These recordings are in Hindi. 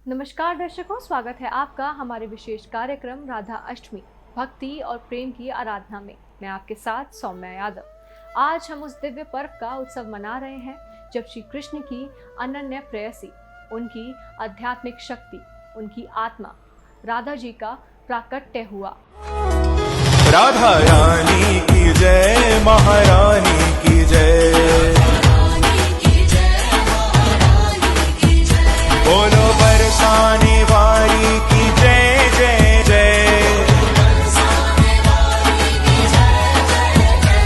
नमस्कार दर्शकों, स्वागत है आपका हमारे विशेष कार्यक्रम राधा अष्टमी भक्ति और प्रेम की आराधना में। मैं आपके साथ सौम्या यादव। आज हम उस दिव्य पर्व का उत्सव मना रहे हैं जब श्री कृष्ण की अनन्य प्रेयसी, उनकी आध्यात्मिक शक्ति, उनकी आत्मा राधा जी का प्राकट्य हुआ। राधा रानी की जय, महारानी की जय, बोलो बरसाने वाली की जय जय जय,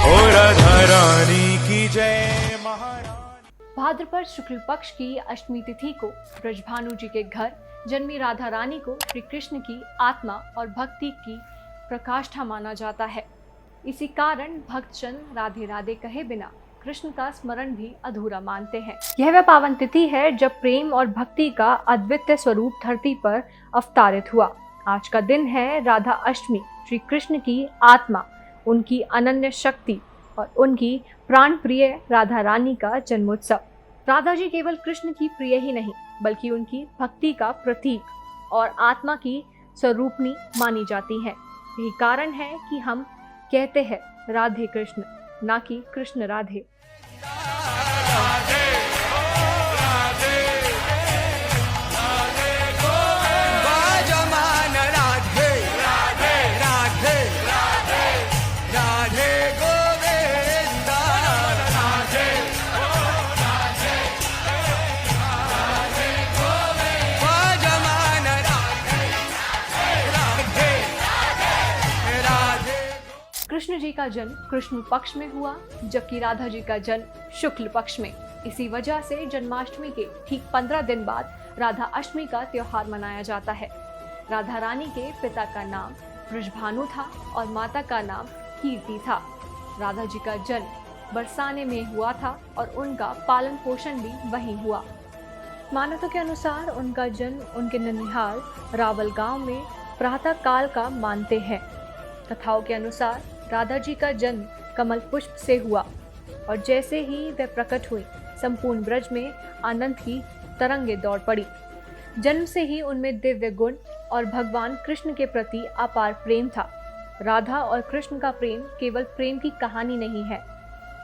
ओ राधा रानी की जय, महारानी। भाद्रपद शुक्ल पक्ष की अष्टमी तिथि को ब्रजभानु जी के घर जन्मी राधा रानी को श्री कृष्ण की आत्मा और भक्ति की प्रकाष्ठा माना जाता है। इसी कारण भक्तजन राधे राधे कहे बिना कृष्ण का स्मरण भी अधूरा मानते हैं। यह वह पावन तिथि है जब प्रेम और भक्ति का अद्वितीय स्वरूप धरती पर अवतारित हुआ। आज का दिन है राधा अष्टमी, श्री कृष्ण की आत्मा, उनकी अनन्य शक्ति और उनकी प्राण प्रिय राधा रानी का जन्मोत्सव। राधा जी केवल कृष्ण की प्रिय ही नहीं बल्कि उनकी भक्ति का प्रतीक और आत्मा की स्वरूपनी मानी जाती है। यही कारण है कि हम कहते हैं राधे कृष्ण, ना कि कृष्ण राधे। कृष्ण जी का जन्म कृष्ण पक्ष में हुआ जबकि राधा जी का जन्म शुक्ल पक्ष में। इसी वजह से जन्माष्टमी के ठीक 15 दिन बाद राधा अष्टमी का त्योहार मनाया जाता है। राधा रानी के पिता का नाम ब्रजभानु था और माता का नाम कीर्ति था। राधा जी का जन्म बरसाने में हुआ था और उनका पालन पोषण भी वहीं हुआ। मान्यता के अनुसार उनका जन्म उनके ननिहाल रावल गांव में प्रातः काल का मानते हैं। कथाओं के अनुसार राधा जी का जन्म कमल पुष्प से हुआ और जैसे ही वह प्रकट हुई संपूर्ण ब्रज में आनंद की तरंगे दौड़ पड़ी। जन्म से ही उनमें दिव्य गुण और भगवान कृष्ण के प्रति अपार प्रेम था। राधा और कृष्ण का प्रेम केवल प्रेम की कहानी नहीं है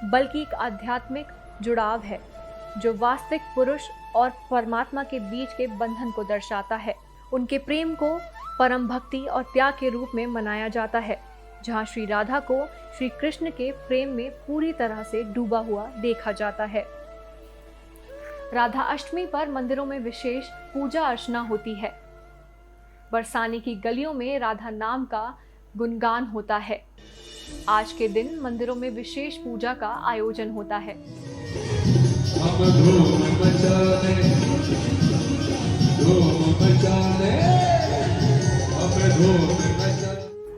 बल्कि एक आध्यात्मिक जुड़ाव है जो वास्तविक पुरुष और परमात्मा के बीच के बंधन को दर्शाता है। उनके प्रेम को परम भक्ति और त्याग के रूप में मनाया जाता है, जहाँ श्री राधा को श्री कृष्ण के प्रेम में पूरी तरह से डूबा हुआ देखा जाता है। राधा अष्टमी पर मंदिरों में विशेष पूजा अर्चना होती है। बरसाने की गलियों में राधा नाम का गुणगान होता है। आज के दिन मंदिरों में विशेष पूजा का आयोजन होता है।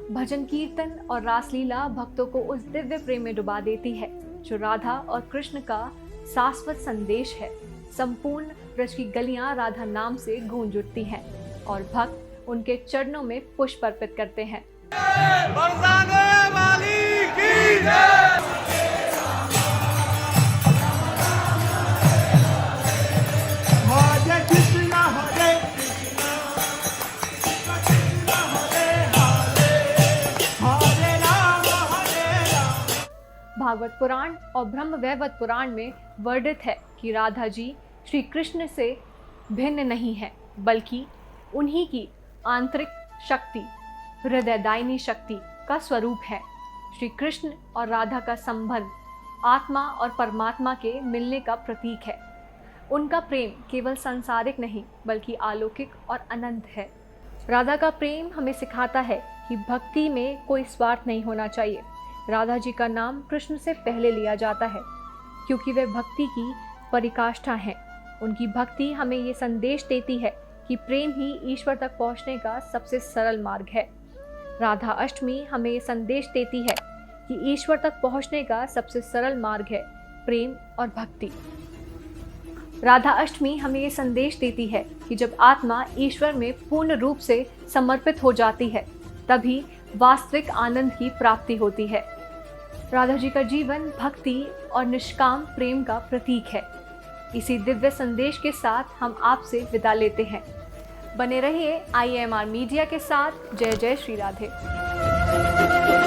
भजन कीर्तन और रासलीला भक्तों को उस दिव्य प्रेम में डुबा देती है जो राधा और कृष्ण का शाश्वत संदेश है। संपूर्ण ब्रज की गलियां राधा नाम से गूंज उठती हैं और भक्त उनके चरणों में पुष्प अर्पित करते हैं। भागवत पुराण और ब्रह्म वैवर्त पुराण में वर्णित है कि राधा जी श्री कृष्ण से भिन्न नहीं है बल्कि उन्हीं की आंतरिक शक्ति, हृदयदायिनी शक्ति का स्वरूप है। श्री कृष्ण और राधा का संबंध आत्मा और परमात्मा के मिलने का प्रतीक है। उनका प्रेम केवल सांसारिक नहीं बल्कि अलौकिक और अनंत है। राधा का प्रेम हमें सिखाता है कि भक्ति में कोई स्वार्थ नहीं होना चाहिए। राधा जी का नाम कृष्ण से पहले लिया जाता है क्योंकि वे भक्ति की परिकाष्ठा हैं। उनकी भक्ति हमें ये संदेश देती है कि प्रेम ही ईश्वर तक पहुंचने का सबसे सरल मार्ग है। राधा अष्टमी हमें ये संदेश देती है कि ईश्वर तक पहुंचने का सबसे सरल मार्ग है प्रेम और भक्ति। राधा अष्टमी हमें ये संदेश देती है कि जब आत्मा ईश्वर में पूर्ण रूप से समर्पित हो जाती है तभी वास्तविक आनंद की प्राप्ति होती है। राधा जी का जीवन भक्ति और निष्काम प्रेम का प्रतीक है। इसी दिव्य संदेश के साथ हम आपसे विदा लेते हैं। बने रहिए IMR मीडिया के साथ। जय जय श्री राधे।